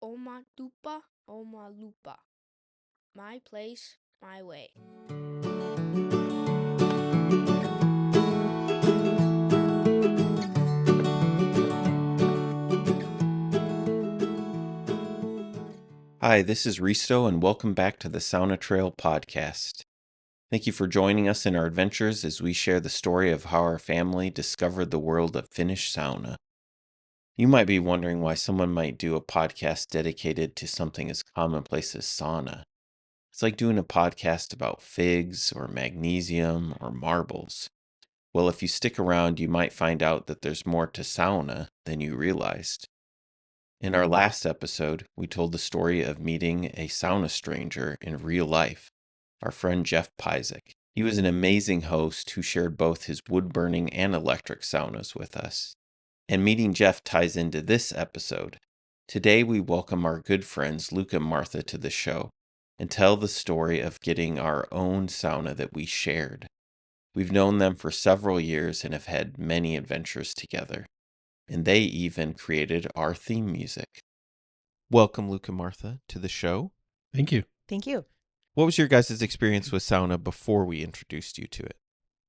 Oma Dupa, Oma Lupa. My place, my way. Hi, this is Risto, and welcome back to the Sauna Trail podcast. Thank you for joining us in our adventures as we share the story of how our family discovered the world of Finnish sauna. You might be wondering why someone might do a podcast dedicated to something as commonplace as sauna. It's like doing a podcast about figs or magnesium or marbles. Well, if you stick around, you might find out that there's more to sauna than you realized. In our last episode, we told the story of meeting a sauna stranger in real life, our friend Jeff Pizek. He was an amazing host who shared both his wood-burning and electric saunas with us. And meeting Jeff ties into this episode. Today we welcome our good friends Luke and Martha to the show and tell the story of getting our own sauna that we shared. We've known them for several years and have had many adventures together. And they even created our theme music. Welcome, Luke and Martha, to the show. Thank you. Thank you. What was your guys' experience with sauna before we introduced you to it?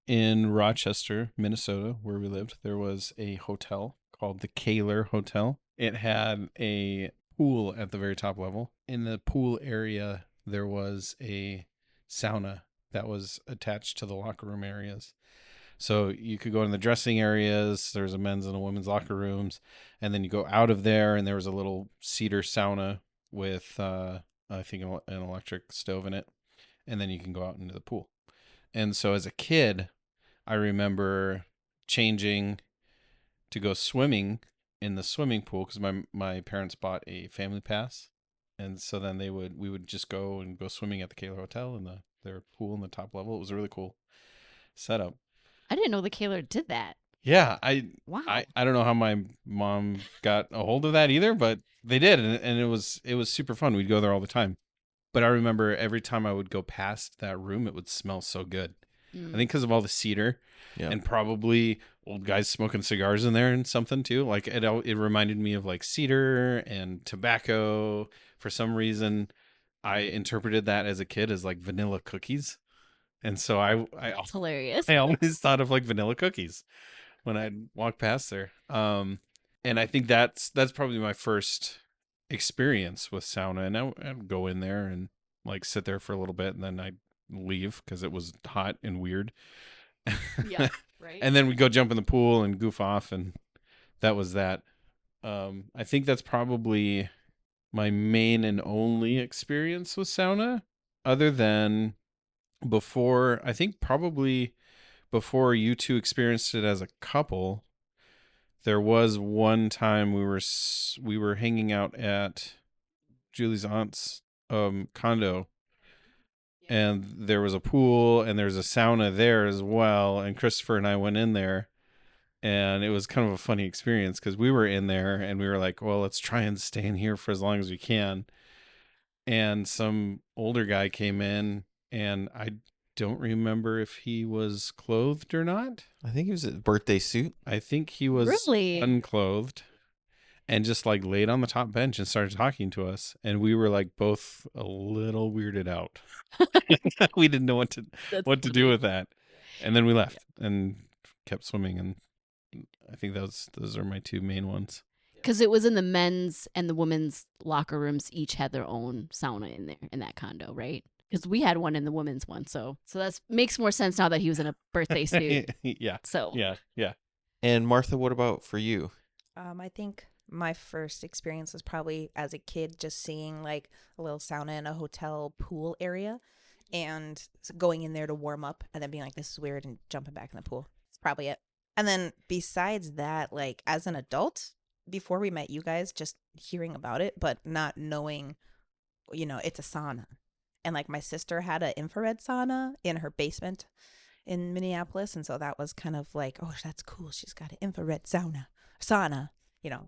In Rochester, Minnesota, where we lived, there was a hotel called the Kaler Hotel. It had a pool at the very top level. In the pool area, there was a sauna that was attached to the locker room areas. So you could go in the dressing areas. There's a men's and a women's locker rooms. And then you go out of there, and there was a little cedar sauna with, I think, an electric stove in it. And then you can go out into the pool. And so as a kid, I remember changing to go swimming in the swimming pool because my parents bought a family pass. And so then we would just go swimming at the Kaler Hotel in their pool in the top level. It was a really cool setup. I didn't know the Kaler did that. Yeah, Wow. I don't know how my mom got a hold of that either, but they did, and it was super fun. We'd go there all the time. But I remember every time I would go past that room, it would smell so good. I think because of all the cedar, and probably old guys smoking cigars in there and something too. Like it reminded me of like cedar and tobacco. For some reason, I interpreted that as a kid as like vanilla cookies, and so That's hilarious. I always thought of like vanilla cookies when I'd walk past there. And I think that's probably my first experience with sauna. And I'd go in there and like sit there for a little bit, and then I'd leave because it was hot and weird. Yeah, right. And then we'd go jump in the pool and goof off, and that was that. I think that's probably my main and only experience with sauna, other than before. I think probably before you two experienced it as a couple. There was one time we were hanging out at Julie's aunt's condo, and there was a pool and there's a sauna there as well. And Christopher and I went in there, and it was kind of a funny experience because we were in there and we were like, well, let's try and stay in here for as long as we can. And some older guy came in, and I don't remember if he was clothed or not. I think it was a birthday suit. I think he was Really? unclothed and just like laid on the top bench and started talking to us. And we were like both a little weirded out. We didn't know what to do with that. And then we left and kept swimming. And I think those are my two main ones. Because it was in the men's and the women's locker rooms. Each had their own sauna in there in that condo, right? Because we had one in the women's one, so that makes more sense now that he was in a birthday suit. Yeah. So Yeah. And Martha, what about for you? I think my first experience was probably as a kid, just seeing like a little sauna in a hotel pool area and going in there to warm up and then being like, this is weird, and jumping back in the pool. That's probably it. And then besides that, like as an adult, before we met you guys, just hearing about it, but not knowing, it's a sauna. And like my sister had an infrared sauna in her basement in Minneapolis. And so that was kind of like, oh, that's cool. She's got an infrared sauna,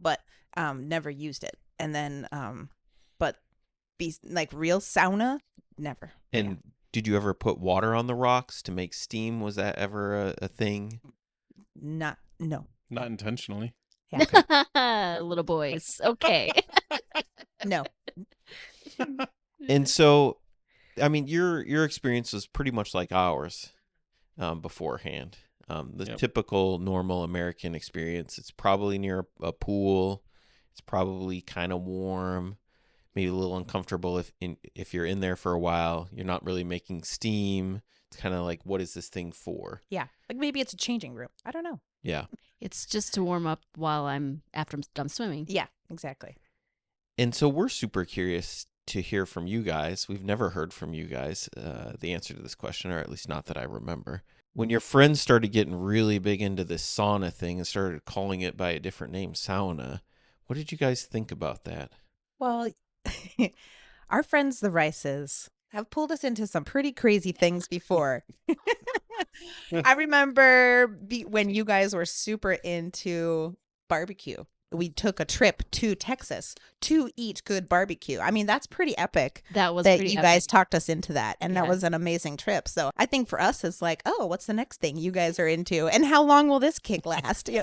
but never used it. And then, but like real sauna, never. And did you ever put water on the rocks to make steam? Was that ever a thing? No. Not intentionally. Yeah. little boys. Okay. No. And so, I mean, your experience was pretty much like ours beforehand. The Yep. typical normal American experience. It's probably near a pool. It's probably kind of warm, maybe a little uncomfortable if you're in there for a while. You're not really making steam. It's kind of like, what is this thing for? Yeah. Like maybe it's a changing room. I don't know. Yeah. It's just to warm up while after I'm done swimming. Yeah, exactly. And so we're super curious to hear from you guys. We've never heard from you guys the answer to this question, or at least not that I remember. When your friends started getting really big into this sauna thing and started calling it by a different name, sauna, what did you guys think about that? Well, our friends, the Rices, have pulled us into some pretty crazy things before. I remember when you guys were super into barbecue. We took a trip to Texas to eat good barbecue. I mean, that's pretty epic. That was that pretty you epic. guys talked us into that, and that Yeah. was an amazing trip. So I think for us, it's like, oh, what's the next thing you guys are into, and how long will this kick last? You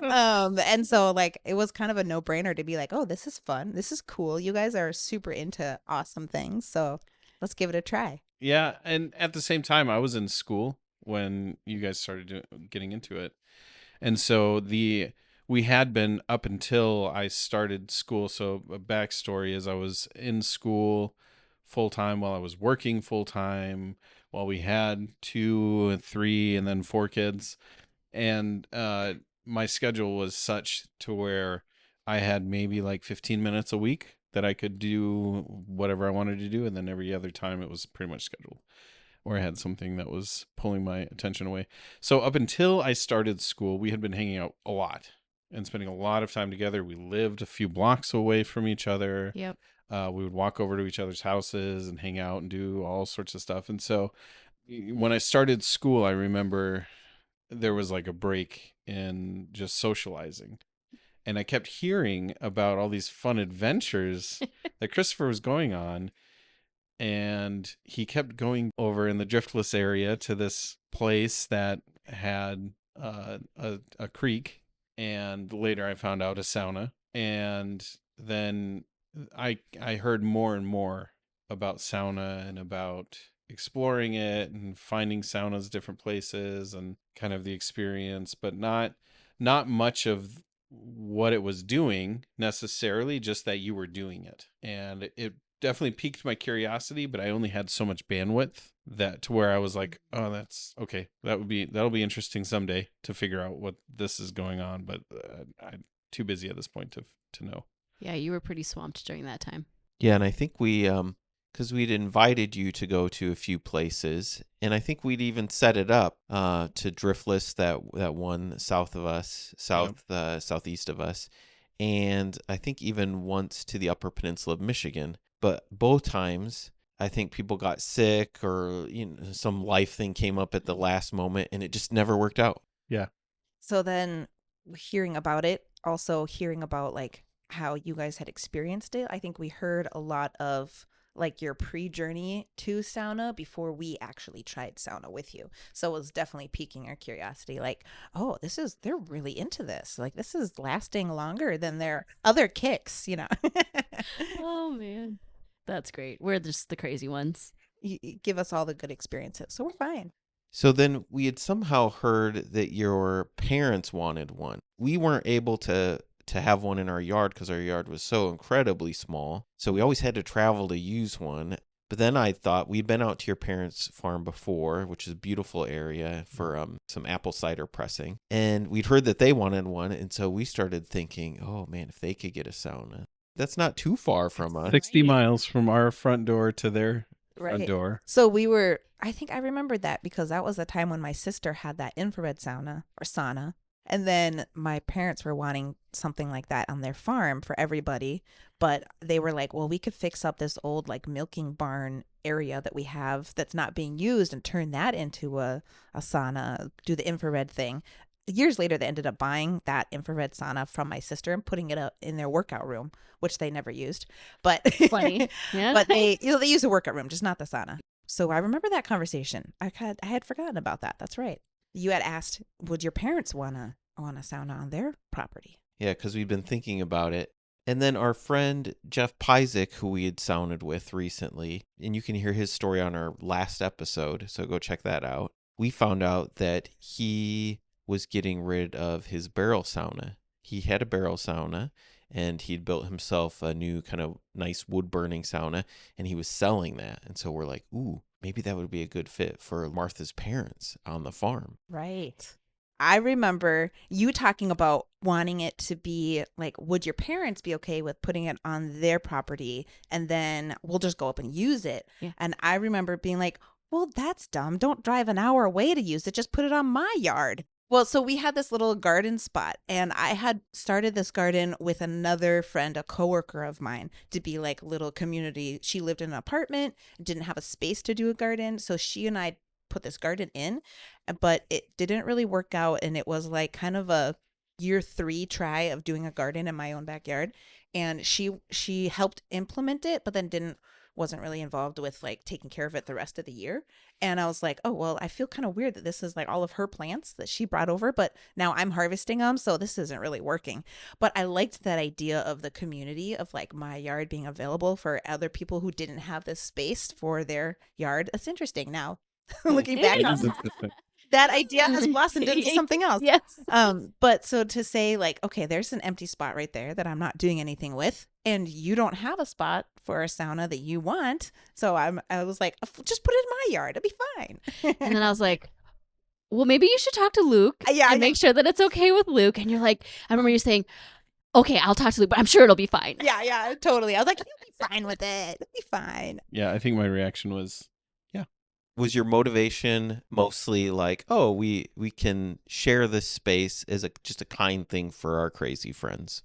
know? And so like it was kind of a no brainer to be like, oh, this is fun, this is cool. You guys are super into awesome things, so let's give it a try. Yeah, and at the same time, I was in school when you guys started getting into it, and so we had been up until I started school. So a backstory is I was in school full time while I was working full time, while we had 2 and 3 and then 4 kids, and my schedule was such to where I had maybe like 15 minutes a week that I could do whatever I wanted to do, and then every other time it was pretty much scheduled, or I had something that was pulling my attention away. So up until I started school, we had been hanging out a lot and spending a lot of time together. We lived a few blocks away from each other. Yep. We would walk over to each other's houses and hang out and do all sorts of stuff. And so when I started school, I remember there was like a break in just socializing. And I kept hearing about all these fun adventures that Christopher was going on. And he kept going over in the Driftless area to this place that had a creek. And later I found out a sauna. And then I heard more and more about sauna and about exploring it and finding saunas different places and kind of the experience, but not much of what it was doing necessarily, just that you were doing it. And it definitely piqued my curiosity, but I only had so much bandwidth that to where I was like, oh, that's okay. That'll be interesting someday to figure out what this is going on, but I'm too busy at this point to know. Yeah, you were pretty swamped during that time. Yeah, and I think we, because we'd invited you to go to a few places, and I think we'd even set it up to Driftless, that one south of us, southeast of us, and I think even once to the Upper Peninsula of Michigan. But both times, I think people got sick or some life thing came up at the last moment, and it just never worked out. Yeah. So then hearing about it, also hearing about like how you guys had experienced it, I think we heard a lot of like your pre-journey to sauna before we actually tried sauna with you. So it was definitely piquing our curiosity, like, oh, they're really into this. Like this is lasting longer than their other kicks, you know. Oh man, that's great. We're just the crazy ones. You give us all the good experiences, so we're fine. So then we had somehow heard that your parents wanted one. We weren't able to have one in our yard because our yard was so incredibly small. So we always had to travel to use one. But then I thought we'd been out to your parents' farm before, which is a beautiful area for some apple cider pressing. And we'd heard that they wanted one. And so we started thinking, oh man, if they could get a sauna. That's not too far from us. 60 miles from our front door to their front Right. door. So I think I remembered that because that was the time when my sister had that infrared sauna. And then my parents were wanting something like that on their farm for everybody. But they were like, well, we could fix up this old like milking barn area that we have that's not being used and turn that into a sauna, do the infrared thing. Years later, they ended up buying that infrared sauna from my sister and putting it up in their workout room, which they never used. But Funny. Yeah. but they use the workout room, just not the sauna. So I remember that conversation. I had forgotten about that. That's right. You had asked, would your parents want a sauna on their property? Yeah, because we've been thinking about it. And then our friend Jeff Pyzik, who we had sounded with recently, and you can hear his story on our last episode, so go check that out. We found out that he was getting rid of his barrel sauna. He had a barrel sauna, and he'd built himself a new kind of nice wood-burning sauna, and he was selling that. And so we're like, ooh, maybe that would be a good fit for Martha's parents on the farm. Right. I remember you talking about wanting it to be like, would your parents be okay with putting it on their property and then we'll just go up and use it? Yeah. And I remember being like, well, that's dumb. Don't drive an hour away to use it. Just put it on my yard. Well, so we had this little garden spot, and I had started this garden with another friend, a coworker of mine, to be like little community. She lived in an apartment, didn't have a space to do a garden, so she and I put this garden in, but it didn't really work out, and it was like kind of a year 3 try of doing a garden in my own backyard. And she helped implement it, but then wasn't really involved with like taking care of it the rest of the year. And I was like, oh, well, I feel kind of weird that this is like all of her plants that she brought over, but now I'm harvesting them. So this isn't really working. But I liked that idea of the community of like my yard being available for other people who didn't have this space for their yard. It's interesting now. Looking back It on is interesting. that idea has blossomed into something else. Yes. But so to say like, okay, there's an empty spot right there that I'm not doing anything with, and you don't have a spot for a sauna that you want. So I was like, just put it in my yard. It'll be fine. And then I was like, well, maybe you should talk to Luke Yeah, I and know. make sure that it's okay with Luke. And you're like, I remember you saying, okay, I'll talk to Luke, but I'm sure it'll be fine. yeah, totally. I was like, you'll be fine with it. It'll be fine. Yeah, I think my reaction was, Was your motivation mostly like, oh, we can share this space as just a kind thing for our crazy friends?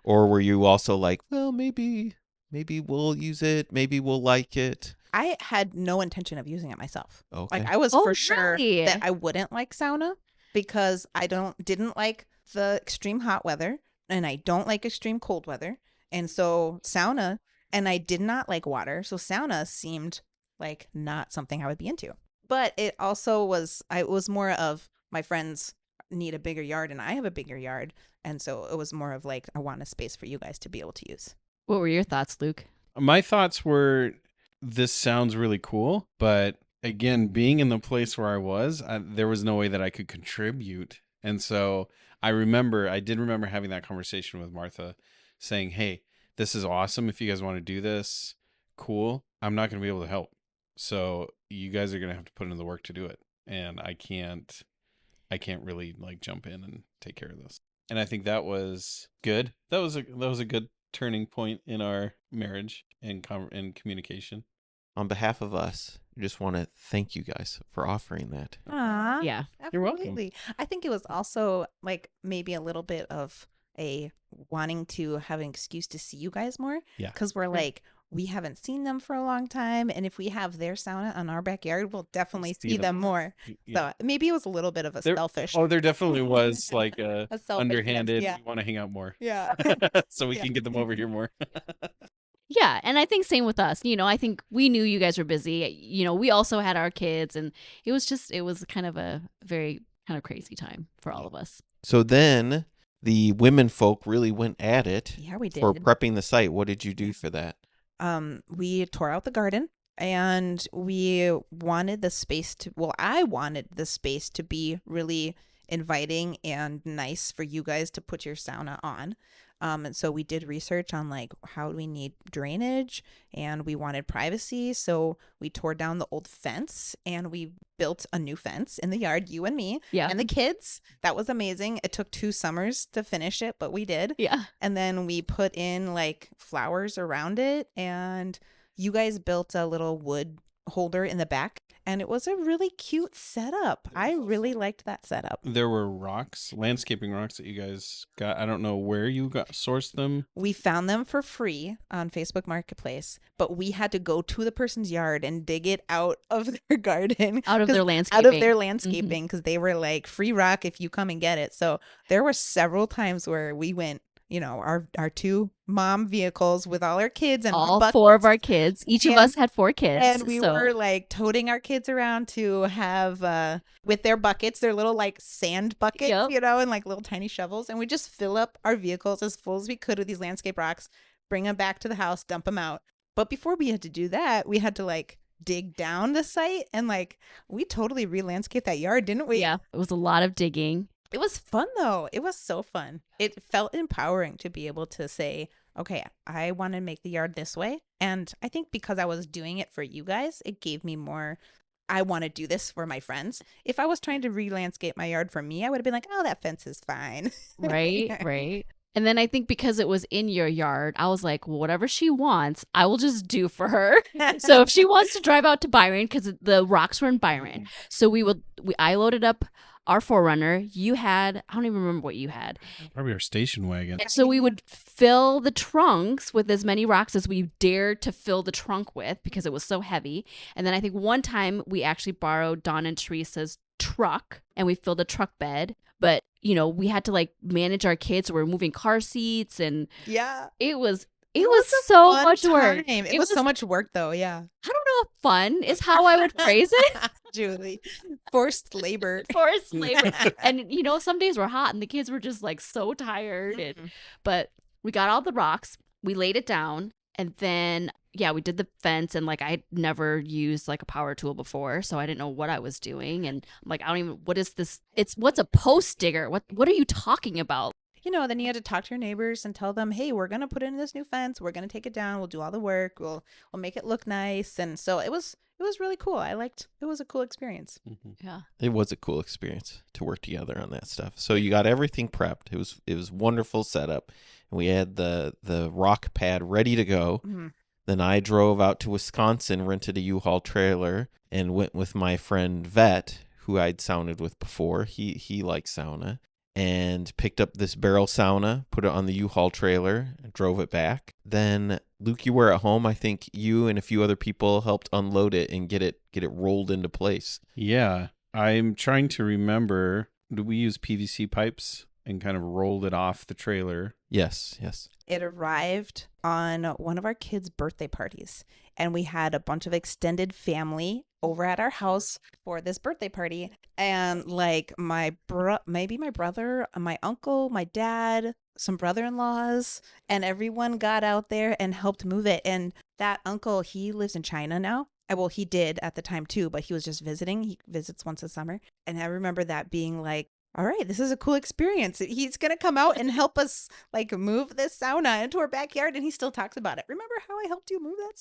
Or were you also like, well, maybe we'll use it, maybe we'll like it? I had no intention of using it myself. Okay. Like I was Oh, for sure really? that I wouldn't like sauna because I didn't like the extreme hot weather and I don't like extreme cold weather. And so sauna, and I did not like water. So sauna seemed like not something I would be into. But it also was more of my friends need a bigger yard and I have a bigger yard. And so it was more of like, I want a space for you guys to be able to use. What were your thoughts, Luke? my thoughts were, this sounds really cool, but again, being in the place where I was, there was no way that I could contribute. And so I did remember having that conversation with Martha saying, hey, this is awesome. If you guys want to do this, cool. I'm not going to be able to help. So you guys are going to have to put in the work to do it. And I can't really like jump in and take care of this. And I think that was good. That was a good turning point in our marriage and communication. On behalf of us, I just want to thank you guys for offering that. Aww. Yeah. You're welcome. Absolutely. I think it was also like maybe a little bit of a wanting to have an excuse to see you guys more. Yeah. Because we're like, we haven't seen them for a long time. And if we have their sauna on our backyard, we'll definitely see them more. Yeah. So maybe it was a little bit of a selfish. Oh, there definitely was like a A selfishness, underhanded, yeah. we want to hang out more. Yeah. So we Yeah. can get them over here more. Yeah, and I think same with us. I think we knew you guys were busy. We also had our kids, and it was kind of a very kind of crazy time for all of us. So then the women folk really went at it Yeah, we did. for prepping the site. What did you do for that? We tore out the garden and we wanted the space I wanted the space to be really inviting and nice for you guys to put your sauna on. And so we did research on like how we need drainage and we wanted privacy. So we tore down the old fence and we built a new fence in the yard, you and me Yeah. and the kids. That was amazing. It took 2 summers to finish it, but we did. Yeah. And then we put in like flowers around it and you guys built a little wood holder in the back and it was a really cute setup. I really liked that setup. There were landscaping rocks that you guys got. I don't know where you sourced them. We found them for free on Facebook Marketplace, but we had to go to the person's yard and dig it out of their garden. Out of their 'cause- landscaping. Out of their landscaping because they were like free rock if you come and get it. So there were several times where we went, our two mom vehicles with all our kids and All buckets. 4 of our kids. Each of And- us had 4 kids. And we so were like toting our kids around to have with their buckets, their little like sand buckets, Yep. and like little tiny shovels. And we just fill up our vehicles as full as we could with these landscape rocks, bring them back to the house, dump them out. But before we had to do that, we had to like dig down the site and like we totally re-landscaped that yard, didn't we? yeah, it was a lot of digging. It was fun though. It was so fun. It felt empowering to be able to say, okay, I want to make the yard this way. And I think because I was doing it for you guys, it gave me more, I want to do this for my friends. If I was trying to re-landscape my yard for me, I would have been like, oh, that fence is fine. Right, right. And then I think because it was in your yard, I was like, well, whatever she wants, I will just do for her. So if she wants to drive out to Byron, because the rocks were in Byron, so I loaded up our 4Runner. You had, I don't even remember what you had. Probably our station wagon. So we would fill the trunks with as many rocks as we dared to fill the trunk with because it was so heavy. And then I think one time we actually borrowed Dawn and Teresa's truck and we filled a truck bed. But, we had to like manage our kids. So we were moving car seats and Yeah. it was a so fun much work. time. It was so much work though. Yeah. I don't know if fun is how I would phrase it. Julie, forced labor. Forced labor. And, some days were hot and the kids were just like so tired. But we got all the rocks, we laid it down, and then, yeah, we did the fence. And like, I'd never used like a power tool before, so I didn't know what I was doing. And I'm like, I don't even, what is this? What's a post digger? What are you talking about? Then you had to talk to your neighbors and tell them, hey, we're going to put in this new fence. We're going to take it down. We'll do all the work. We'll make it look nice. And so it was really cool. It was a cool experience. Yeah. It was a cool experience to work together on that stuff. So you got everything prepped. It was wonderful setup. And we had the rock pad ready to go. Mm-hmm. Then I drove out to Wisconsin, rented a U-Haul trailer, and went with my friend Vet, who I'd sauned with before. He likes sauna. And picked up this barrel sauna, put it on the U-Haul trailer, drove it back. Then, Luke, you were at home. I think you and a few other people helped unload it and get it rolled into place. Yeah. I'm trying to remember, did we use PVC pipes and kind of rolled it off the trailer? Yes. It arrived on one of our kids' birthday parties, and we had a bunch of extended family over at our house for this birthday party. And like maybe my brother, my uncle, my dad, some brother-in-laws, and everyone got out there and helped move it. And that uncle, he lives in China now. Well, he did at the time too, but he was just visiting. He visits once a summer. And I remember that being like, all right, this is a cool experience. He's going to come out and help us like move this sauna into our backyard. And he still talks about it. Remember how I helped you move that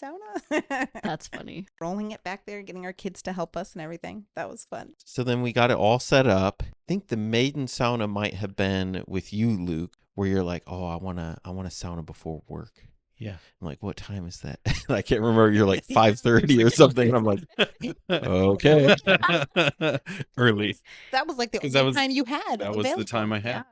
sauna? That's funny. Rolling it back there, getting our kids to help us and everything. That was fun. So then we got it all set up. I think the maiden sauna might have been with you, Luke, where you're like, oh, I want a sauna before work. Yeah. I'm like, what time is that? I can't remember. You're like 5:30 or something. And I'm like, okay. Early. That was like the 'Cause only time you had. That was the available. time I had.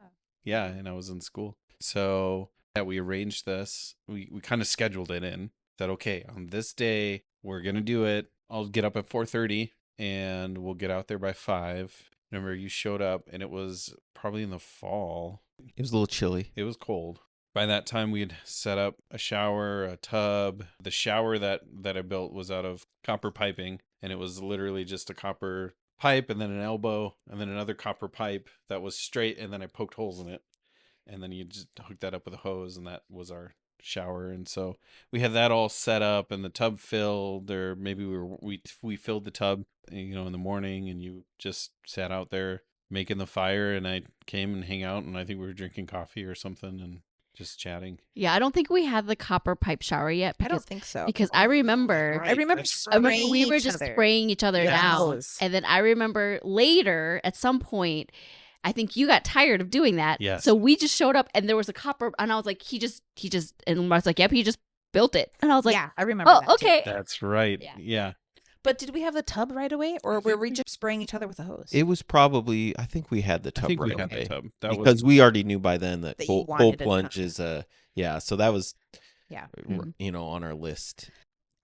Yeah. Yeah, and I was in school. So yeah, we arranged this. We kind of scheduled it in. Said, okay, on this day we're gonna do it. I'll get up at 4:30 and we'll get out there by 5. Remember, you showed up and it was probably in the fall. It was a little chilly. It was cold. By that time, we'd set up a shower, a tub. The shower that I built was out of copper piping, and it was literally just a copper pipe and then an elbow and then another copper pipe that was straight, and then I poked holes in it. And then you just hook that up with a hose, and that was our shower. And so we had that all set up, and the tub filled, or maybe we filled the tub, in the morning, and you just sat out there making the fire, and I came and hang out, and I think we were drinking coffee or something and just chatting. Yeah, I don't think we had the copper pipe shower yet. I don't think so. Because I remember, I remember we were just spraying each other down. Yes. And then I remember later, at some point, I think you got tired of doing that. Yes. So we just showed up and there was a copper, and I was like, he just, and I was like, yep, he just built it. And I was like, yeah, I remember oh, that too. okay. That's right. Yeah. Yeah. But did we have the tub right away, or were we just spraying each other with a hose? It was probably, I think we had the I tub think right we had away. the tub. That Because we already knew by then that That you cold wanted a plunge tub. is so that was, Yeah. on our list.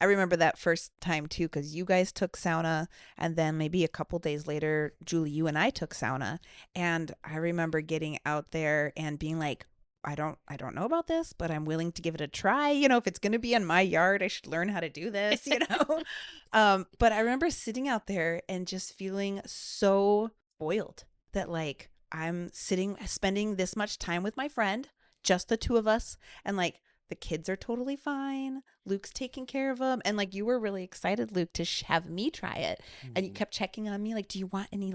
I remember that first time too, because you guys took sauna, and then maybe a couple days later, Julie, you and I took sauna. And I remember getting out there and being like, I don't know about this, but I'm willing to give it a try. You know, if it's going to be in my yard, I should learn how to do this, you know? But I remember sitting out there and just feeling so spoiled that like I'm spending this much time with my friend, just the two of us, and like the kids are totally fine. Luke's taking care of them. And like, you were really excited, Luke, to have me try it. And you kept checking on me. Like, do you want any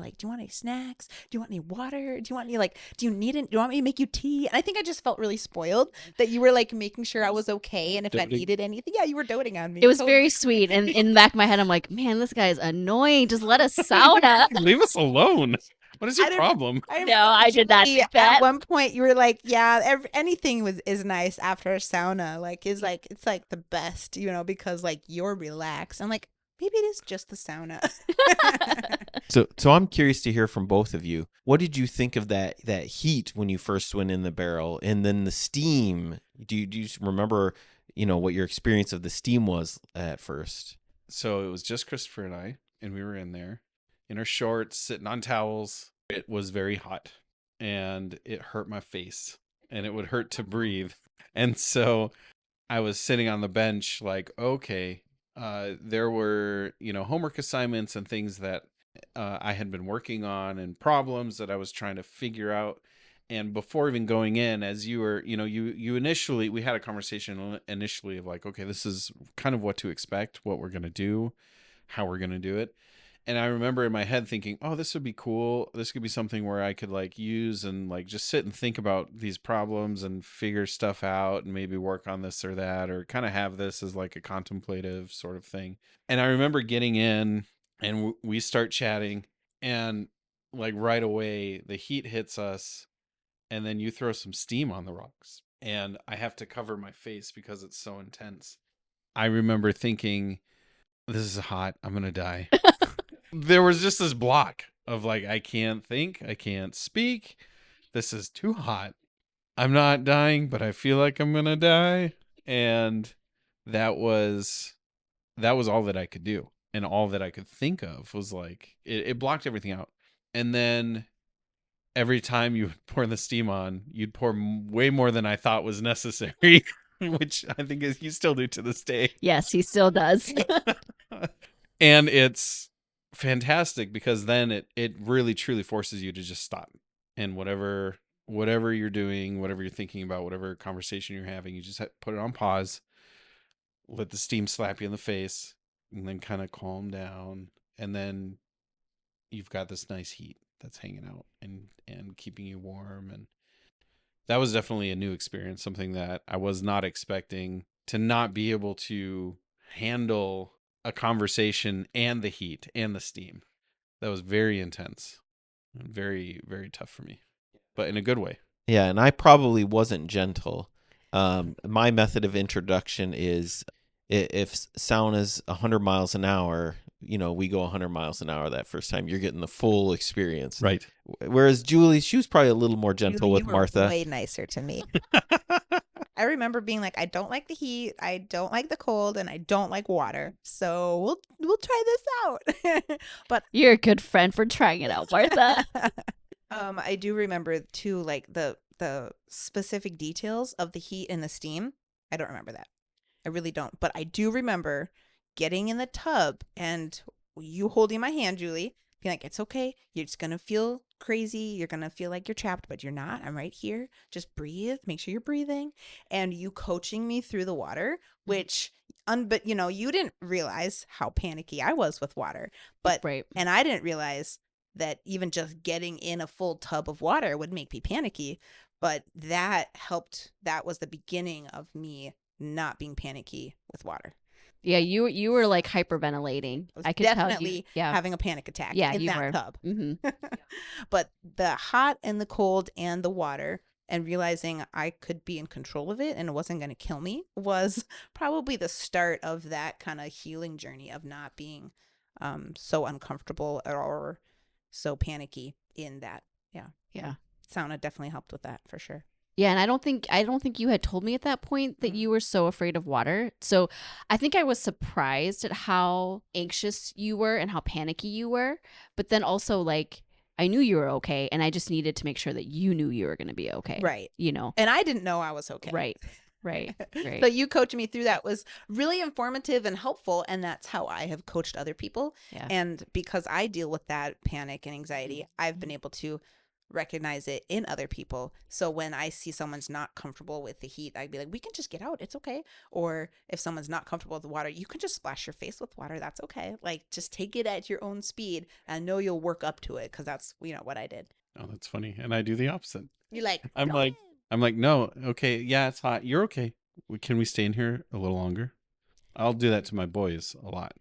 snacks? Do you want any water? Do you want any, like, do you want me to make you tea? And I think I just felt really spoiled that you were like making sure I was okay. And if I needed anything, yeah, you were doting on me. It was very sweet. And in the back of my head, I'm like, man, this guy is annoying. Just let us sauna. Leave us alone. What is your problem? No, I did not think that. At one point, you were like, "Yeah, anything is nice after a sauna. Like, it's like the best, you know, because like you're relaxed." I'm like, maybe it is just the sauna. So I'm curious to hear from both of you. What did you think of that heat when you first went in the barrel, and then the steam? Do you remember, you know, what your experience of the steam was at first? So it was just Christopher and we were in there in our shorts, sitting on towels. It was very hot and it hurt my face and it would hurt to breathe. And so I was sitting on the bench like, okay, there were, you know, homework assignments and things that I had been working on and problems that I was trying to figure out. And before even going in, as you were, you know, you initially, we had a conversation initially of like, okay, this is kind of what to expect, what we're going to do, how we're going to do it. And I remember in my head thinking, oh, this would be cool. This could be something where I could like use and like just sit and think about these problems and figure stuff out and maybe work on this or that, or kind of have this as like a contemplative sort of thing. And I remember getting in and we start chatting, and like right away the heat hits us, and then you throw some steam on the rocks and I have to cover my face because it's so intense. I remember thinking, this is hot. I'm going to die. There was just this block of like, I can't think, I can't speak. This is too hot. I'm not dying, but I feel like I'm going to die. And that was all that I could do. And all that I could think of was like, it blocked everything out. And then every time you would pour the steam on, you'd pour way more than I thought was necessary, which I think is you still do to this day. Yes, he still does. And it's fantastic because then it really truly forces you to just stop, and whatever you're doing, whatever you're thinking about, whatever conversation you're having, you just put it on pause, let the steam slap you in the face, and then kind of calm down, and then you've got this nice heat that's hanging out and keeping you warm. And that was definitely a new experience, something that I was not expecting, to not be able to handle a conversation and the heat and the steam. That was very intense and very, very tough for me, but in a good way. Yeah, and I probably wasn't gentle. My method of introduction is if sauna's 100 miles an hour, you know, we go 100 miles an hour that first time. You're getting the full experience. Right. Whereas Julie, she was probably a little more gentle Julie, with you were Martha. way nicer to me. I remember being like, I don't like the heat, I don't like the cold, and I don't like water. So we'll try this out. But You're a good friend for trying it out, Martha. I do remember too, like the specific details of the heat and the steam. I don't remember that. I really don't. But I do remember getting in the tub and you holding my hand, Julie, being like, it's okay. You're just going to feel crazy. You're going to feel like you're trapped, but you're not. I'm right here. Just breathe. Make sure you're breathing. And you coaching me through the water, which, but you know, you didn't realize how panicky I was with water. But, Right. And I didn't realize that even just getting in a full tub of water would make me panicky. But that helped. That was the beginning of me not being panicky with water. Yeah, you were like hyperventilating. I could definitely tell you. Yeah. having a panic attack Yeah, in you that were. tub. Mm-hmm. But the hot and the cold and the water and realizing I could be in control of it and it wasn't going to kill me was probably the start of that kind of healing journey of not being so uncomfortable or so panicky in that. Yeah. Sauna definitely helped with that for sure. Yeah, and I don't think you had told me at that point that you were so afraid of water. So I think I was surprised at how anxious you were and how panicky you were. But then also, like, I knew you were okay, and I just needed to make sure that you knew you were going to be okay. Right. You know? And I didn't know I was okay. Right. Right. So you coaching me through that was really informative and helpful. And that's how I have coached other people. Yeah. And because I deal with that panic and anxiety, I've been able to recognize it in other people. So when I see someone's not comfortable with the heat, I'd be like, we can just get out. It's okay. Or if someone's not comfortable with the water, you can just splash your face with water. That's okay. Like, just take it at your own speed and know you'll work up to it, because that's, what I did. Oh, that's funny. And I do the opposite. You're like, I'm "Go like, in." no, okay, yeah, it's hot. You're okay. Can we stay in here a little longer? I'll do that to my boys a lot.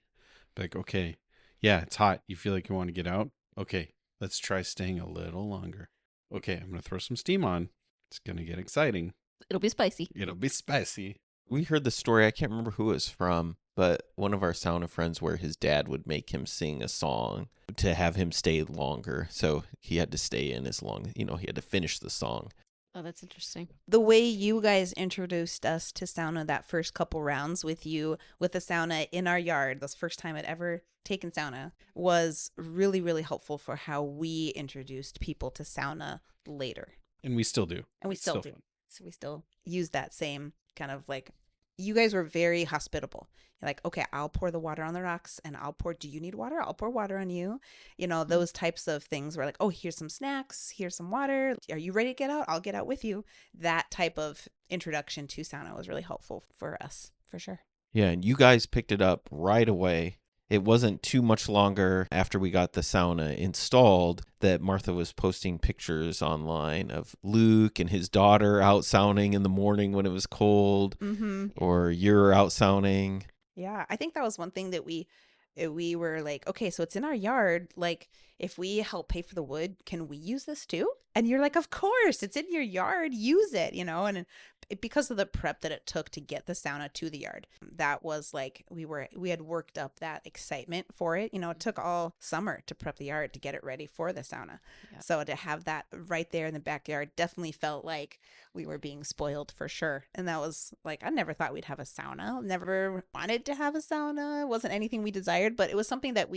Like, okay, yeah, it's hot. You feel like you want to get out? Okay, let's try staying a little longer. Okay, I'm going to throw some steam on. It's going to get exciting. It'll be spicy. It'll be spicy. We heard the story, I can't remember who it was from, but one of our sauna friends where his dad would make him sing a song to have him stay longer. So he had to stay in as long, he had to finish the song. Oh, that's interesting. The way you guys introduced us to sauna that first couple rounds with you with the sauna in our yard, this first time I'd ever taken sauna, was really, really helpful for how we introduced people to sauna later. And we still do. And we It's still do. fun. So we still use that same kind of like, you guys were very hospitable. You're like, okay, I'll pour the water on the rocks, and do you need water? I'll pour water on you. Those types of things were like, oh, here's some snacks, here's some water. Are you ready to get out? I'll get out with you. That type of introduction to sauna was really helpful for us, for sure. Yeah, and you guys picked it up right away. It wasn't too much longer after we got the sauna installed that Martha was posting pictures online of Luke and his daughter out sauning in the morning when it was cold, or you're out sauning. Yeah, I think that was one thing that we were like, okay, so it's in our yard. Like, if we help pay for the wood, can we use this too? And you're like, of course, it's in your yard. Use it, and because of the prep that it took to get the sauna to the yard, that was like, we had worked up that excitement for it. It took all summer to prep the yard to get it ready for the sauna. Yeah. So to have that right there in the backyard definitely felt like we were being spoiled, for sure. And that was like, I never thought we'd have a sauna. Never wanted to have a sauna. It wasn't anything we desired, but it was something that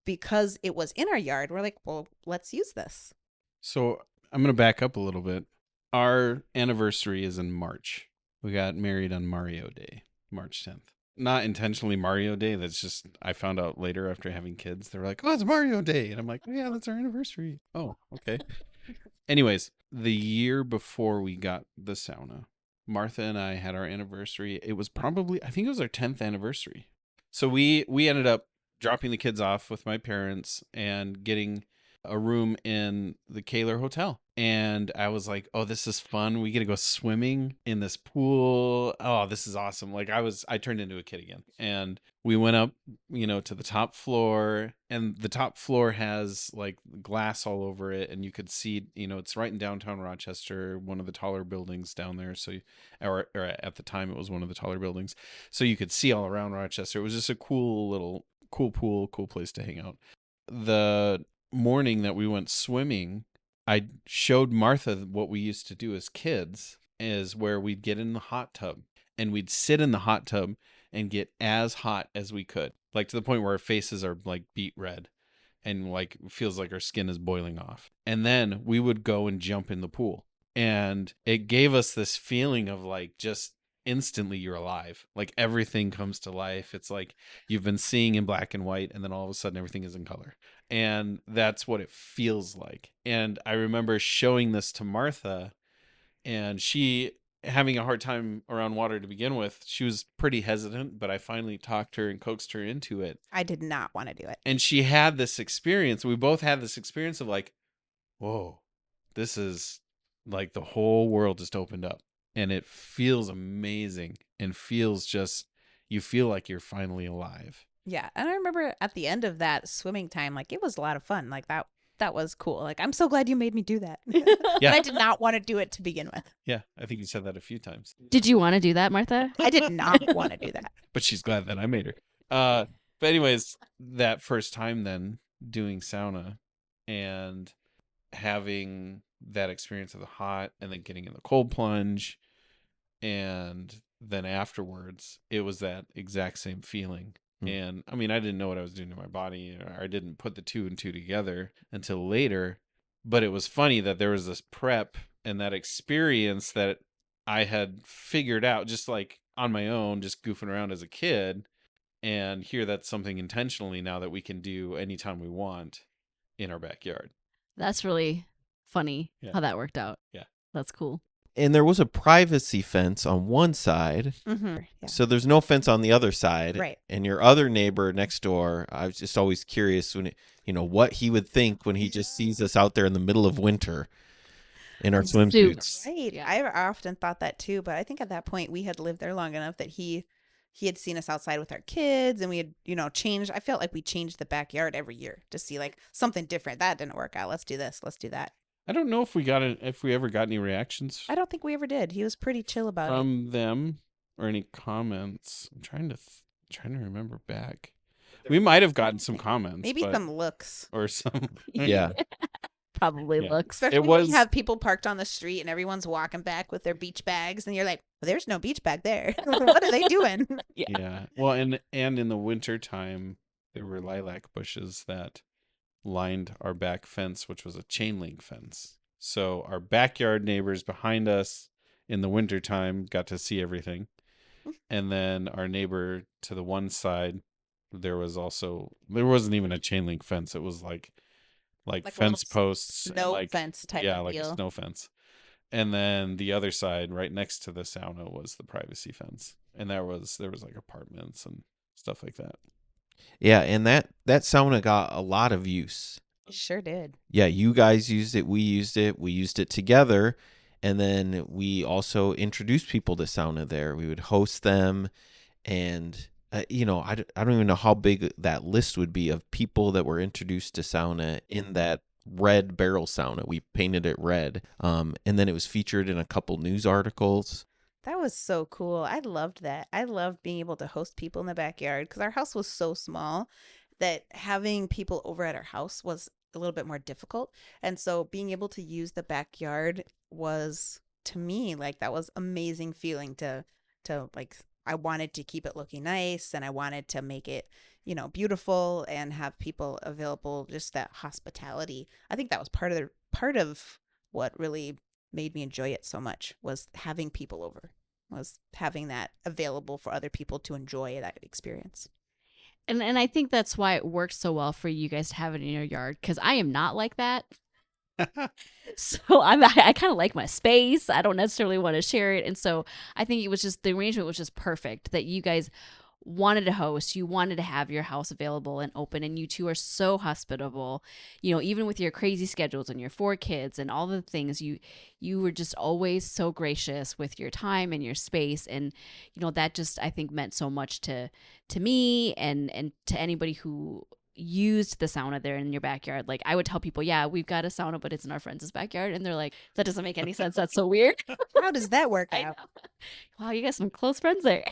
because it was in our yard, we're like, well, let's use this. So I'm going to back up a little bit. Our anniversary is in March. We got married on Mario Day, March 10th. Not intentionally Mario Day. That's just, I found out later after having kids. They were like, oh, it's Mario Day. And I'm like, oh, yeah, that's our anniversary. Oh, okay. Anyways, the year before we got the sauna, Martha and I had our anniversary. It was probably, I think it was our 10th anniversary. So we ended up dropping the kids off with my parents and getting a room in the Kaler Hotel. And I was like, oh, this is fun. We get to go swimming in this pool. Oh, this is awesome. Like I turned into a kid again. And we went up, to the top floor, and the top floor has like glass all over it. And you could see, it's right in downtown Rochester, one of the taller buildings down there. So, or at the time it was one of the taller buildings. So you could see all around Rochester. It was just a cool pool, cool place to hang out. The morning that we went swimming, I showed Martha what we used to do as kids, is where we'd get in the hot tub and we'd sit in the hot tub and get as hot as we could, like to the point where our faces are like beet red and like feels like our skin is boiling off. And then we would go and jump in the pool. And it gave us this feeling of like just instantly you're alive. Like everything comes to life. It's like you've been seeing in black and white, and then all of a sudden everything is in color. And that's what it feels like. And I remember showing this to Martha, and she, having a hard time around water to begin with, she was pretty hesitant, but I finally talked her and coaxed her into it. I did not want to do it. And she had this experience. We both had this experience of like, whoa, this is like the whole world just opened up. And it feels amazing and feels just, you feel like you're finally alive. Yeah. And I remember at the end of that swimming time, like it was a lot of fun. Like that was cool. Like, I'm so glad you made me do that. Yeah. But I did not want to do it to begin with. Yeah, I think you said that a few times. Did you want to do that, Martha? I did not want to do that. But she's glad that I made her. But anyways, that first time then doing sauna and having that experience of the hot and then getting in the cold plunge, and then afterwards, it was that exact same feeling And I mean, I didn't know what I was doing to my body, or I didn't put the two and two together until later. But it was funny that there was this prep and that experience that I had figured out just like on my own, just goofing around as a kid. And here that's something intentionally now that we can do anytime we want in our backyard. That's really funny Yeah. how that worked out. Yeah. That's cool. And there was a privacy fence on one side. Mm-hmm. Yeah. So there's no fence on the other side. Right. And your other neighbor next door, I was just always curious when what he would think when he just sees us out there in the middle of winter in our swimsuits. Right. Yeah. I often thought that too, but I think at that point we had lived there long enough that he had seen us outside with our kids, and we had, changed. I felt like we changed the backyard every year to see like something different. That didn't work out. Let's do this. Let's do that. I don't know if we ever got any reactions I don't think we ever did. He was pretty chill about it. from them or any comments. I'm trying to remember back. We might have gotten some comments, Maybe but- some looks. or some. Yeah. Probably Yeah. looks. Especially It when was- you have people parked on the street and everyone's walking back with their beach bags, and you're like, well, "There's no beach bag there. What are they doing?" Yeah. Well, and in the winter time, there were lilac bushes that lined our back fence, which was a chain link fence. So our backyard neighbors behind us in the winter time got to see everything. And then our neighbor to the one side, there wasn't even a chain link fence. It was like Like a fence little posts, and No like fence type yeah, of like deal. a snow fence. And then the other side, right next to the sauna, was the privacy fence, and there was like apartments and stuff like that. Yeah, and that sauna got a lot of use. Sure did. Yeah, you guys used it, we used it together, and then we also introduced people to sauna there. We would host them, and I don't even know how big that list would be of people that were introduced to sauna in that red barrel sauna. We painted it red, and then it was featured in a couple news articles. That was so cool. I loved that. I loved being able to host people in the backyard because our house was so small that having people over at our house was a little bit more difficult. And so being able to use the backyard was, to me, like that was amazing feeling to like, I wanted to keep it looking nice, and I wanted to make it, beautiful and have people available, just that hospitality. I think that was part of what really made me enjoy it so much, was having people over, was having that available for other people to enjoy that experience. And I think that's why it works so well for you guys to have it in your yard, because I am not like that. So I kind of like my space. I don't necessarily want to share it. And so I think it was just, the arrangement was just perfect that you guys wanted to host, you wanted to have your house available and open, and you two are so hospitable, even with your crazy schedules and your 4 kids and all the things, you were just always so gracious with your time and your space. And that just, I think, meant so much to me and to anybody who used the sauna there in your backyard. Like, I would tell people, yeah, we've got a sauna, but it's in our friend's backyard, and they're like, that doesn't make any sense, that's so weird. How does that work I out? know. Wow, you got some close friends there.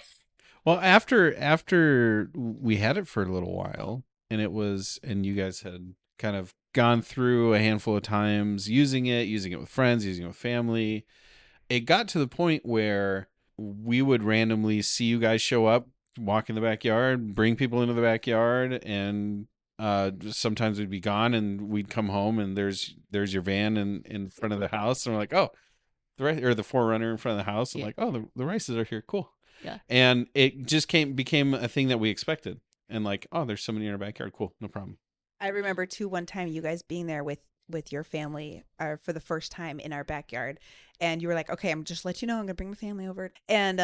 Well, after we had it for a little while, and you guys had kind of gone through a handful of times using it with friends, using it with family, it got to the point where we would randomly see you guys show up, walk in the backyard, bring people into the backyard, and sometimes we'd be gone, and we'd come home, and there's your van in front of the house, and we're like, oh, the Forerunner in front of the house. I'm Yeah. like, oh, the Rices are here, cool. Yeah. And it just became a thing that we expected, and like, oh, there's somebody in our backyard, cool, no problem. I remember too, one time you guys being there with your family for the first time in our backyard, and you were like, okay, I'm just let you know I'm gonna bring my family over, and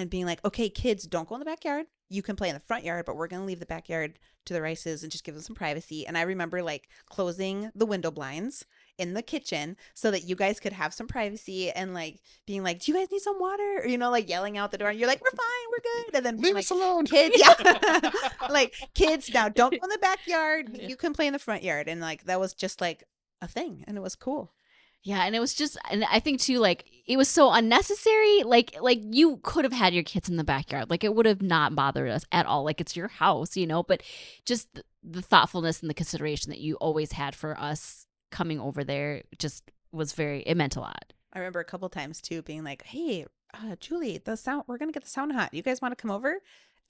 being like, okay, kids, don't go in the backyard, you can play in the front yard, but we're gonna leave the backyard to the Rices and just give them some privacy. And I remember like closing the window blinds in the kitchen so that you guys could have some privacy, and like being like, do you guys need some water, or like yelling out the door, and you're like, we're fine, we're good. And then being Leave like, us alone, kids, yeah. Like, kids, now don't go in the backyard, Yeah. you can play in the front yard. And like that was just like a thing, and it was cool. Yeah, and it was just, and I think too, like, it was so unnecessary. Like you could have had your kids in the backyard. Like, it would have not bothered us at all. Like, it's your house, but just the thoughtfulness and the consideration that you always had for us coming over there just was it meant a lot. I remember a couple times too being like, hey, Julie, we're gonna get the sauna hot, you guys want to come over?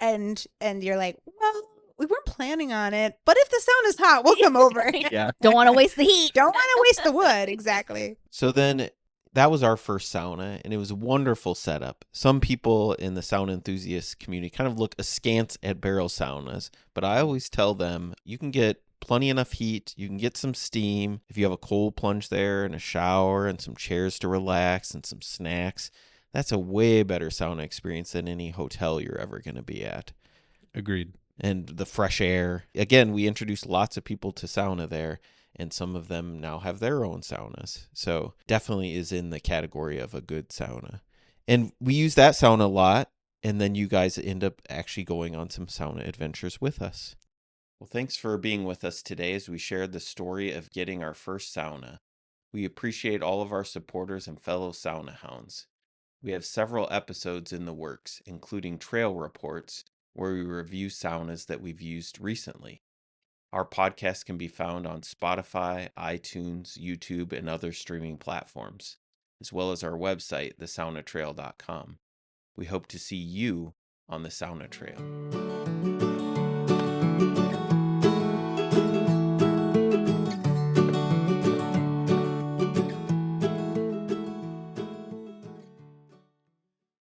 and you're like, well, we weren't planning on it, but if the sauna's hot, we'll come over. Yeah. Don't want to waste the heat. Don't want to waste the wood. Exactly. So then that was our first sauna, and it was a wonderful setup. Some people in the sauna enthusiast community kind of look askance at barrel saunas, but I always tell them you can get plenty enough heat, you can get some steam. If you have a cold plunge there and a shower and some chairs to relax and some snacks, that's a way better sauna experience than any hotel you're ever going to be at. Agreed. And the fresh air. Again, we introduced lots of people to sauna there, and some of them now have their own saunas. So definitely is in the category of a good sauna. And we use that sauna a lot, and then you guys end up actually going on some sauna adventures with us. Well, thanks for being with us today as we shared the story of getting our first sauna. We appreciate all of our supporters and fellow sauna hounds. We have several episodes in the works, including trail reports, where we review saunas that we've used recently. Our podcast can be found on Spotify, iTunes, YouTube, and other streaming platforms, as well as our website, thesaunatrail.com. We hope to see you on the Sauna Trail.